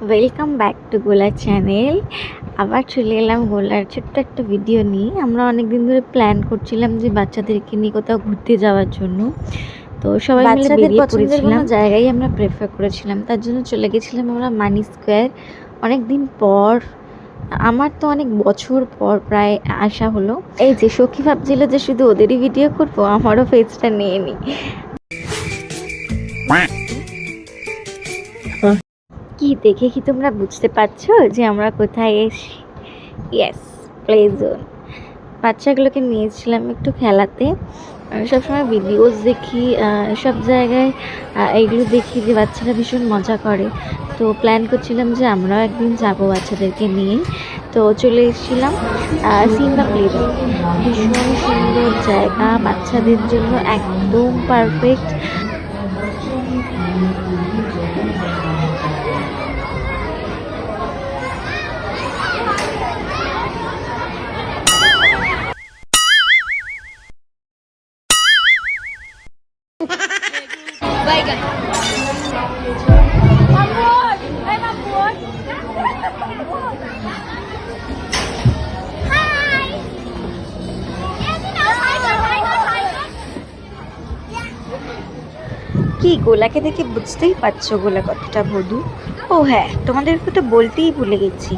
Welcome back to গোলা channel. আবার চলে এলাম গোলার ছোট্ট একটা ভিডিও নিয়ে। আমরা অনেক দিন ধরে প্ল্যান করছিলাম যে বাচ্চাদেরকে নিয়ে কোথাও ঘুরতে যাওয়ার জন্য। তো সবাই মিলে বেরিয়ে পড়েছিলাম, জায়গায় আমরা প্রেফার করেছিলাম। তার জন্য চলে গেছিলাম আমরা মানি স্কোয়ার। অনেক দিন পর, আমার তো অনেক বছর পর প্রায় আসা হলো। এই যে সখী ভাবছিল যে শুধু ওদেরই ভিডিও করবো, আমারও ফেসটা নিয়ে নিই। কি দেখে কি তোমরা বুঝতে পারছো যে আমরা কোথায় এসি? Yes, play zone. বাচ্চাগুলোকে নিয়েছিলাম একটু খেলাতে। সবসময় ভিডিওস দেখি, সব জায়গায় এইগুলো দেখি যে বাচ্চারা ভীষণ মজা করে। তো প্ল্যান করছিলাম যে আমরাও একদিন যাবো বাচ্চাদেরকে নিয়ে। তো চলে এসেছিলাম সিম্বা প্লে জোন। ভীষণ সুন্দর জায়গা, বাচ্চাদের জন্য একদম পারফেক্ট। কি গোলাকে দেখে বুঝতেই পারছো গোলা কতটা বধূ। ও হ্যাঁ, তোমাদেরকে তো বলতেই ভুলে গেছি,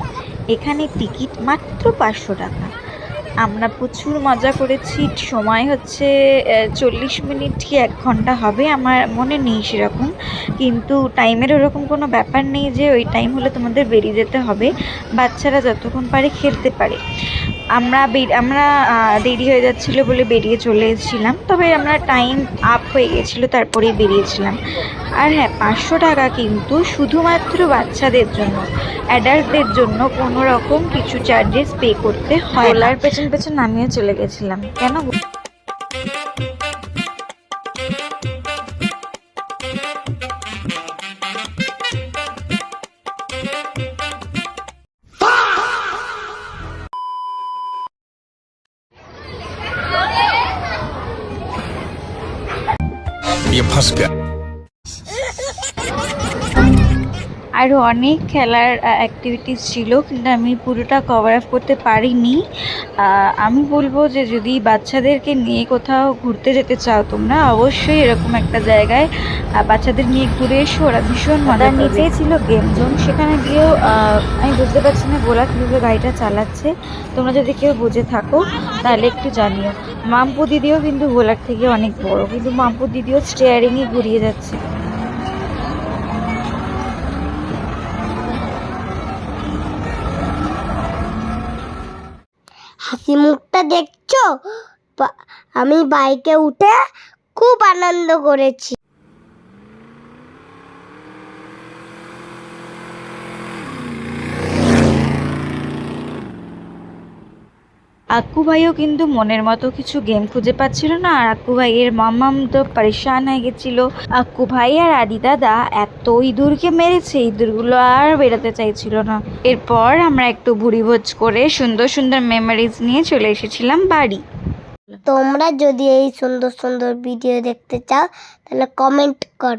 এখানে টিকিট মাত্র 500 টাকা। আমরা প্রচুর মজা করেছি। সময় হচ্ছে 40 মিনিট কি 1 ঘন্টা হবে, আমার মনে নেই সেরকম। কিন্তু টাইমের ওরকম কোনো ব্যাপার নেই যে ওই টাইম হলে তোমাদের বেরিয়ে যেতে হবে। বাচ্চারা যতক্ষণ পারে খেলতে পারে। আমরা দেরি হয়ে যাচ্ছিলো বলে বেরিয়ে চলে এসেছিলাম, তবে আমরা টাইম আপ হয়ে গেছিলো তারপরেই বেরিয়েছিলাম। আর হ্যাঁ, 500 টাকা কিন্তু শুধুমাত্র বাচ্চাদের জন্য। অ্যাডাল্টদের জন্য কোনো রকম কিছু চার্জেস পে করতে হয়। ওলার পেছন পেছন আমিও চলে গেছিলাম। কেন? ये फंस गया। আরও অনেক খেলার অ্যাক্টিভিটিস ছিল, কিন্তু আমি পুরোটা কভার আপ করতে পারিনি। আমি বলবো যে যদি বাচ্চাদেরকে নিয়ে কোথাও ঘুরতে যেতে চাও তোমরা, অবশ্যই এরকম একটা জায়গায় বাচ্চাদের নিয়ে ঘুরে এসো, ওরা ভীষণ মজা। নিচেই ছিল গেম জোন, সেখানে গিয়েও আমি বুঝতে পারছি না গোলা কীভাবে গাড়িটা চালাচ্ছে। তোমরা যদি কেউ বুঝে থাকো তাহলে একটু জানিও। মাম্পু দিদিও কিন্তু গোলার থেকে অনেক বড়, কিন্তু মাম্পু দিদিও স্টিয়ারিংয়ে ঘুরিয়ে যাচ্ছে। হাসি মুখটা দেখছো? আমি বাইকে উঠে খুব আনন্দ করেছি। আক্কু ভাইও কিন্তু মনের মতো কিছু গেম খুঁজে পাচ্ছিল না, আর আক্কু ভাইয়ের মাম্মাম তো পরেশান হয়ে গেছিল। আক্কু ভাই আর আদি দাদা এত ইঁদুরকে মেরেছে, ইঁদুরগুলো আর বেরোতে চাইছিল না। এরপর আমরা একটু ভুড়িভোজ করে সুন্দর সুন্দর মেমোরিজ নিয়ে চলে এসেছিলাম বাড়ি। তোমরা যদি এই সুন্দর সুন্দর ভিডিও দেখতে চাও তাহলে কমেন্ট করো।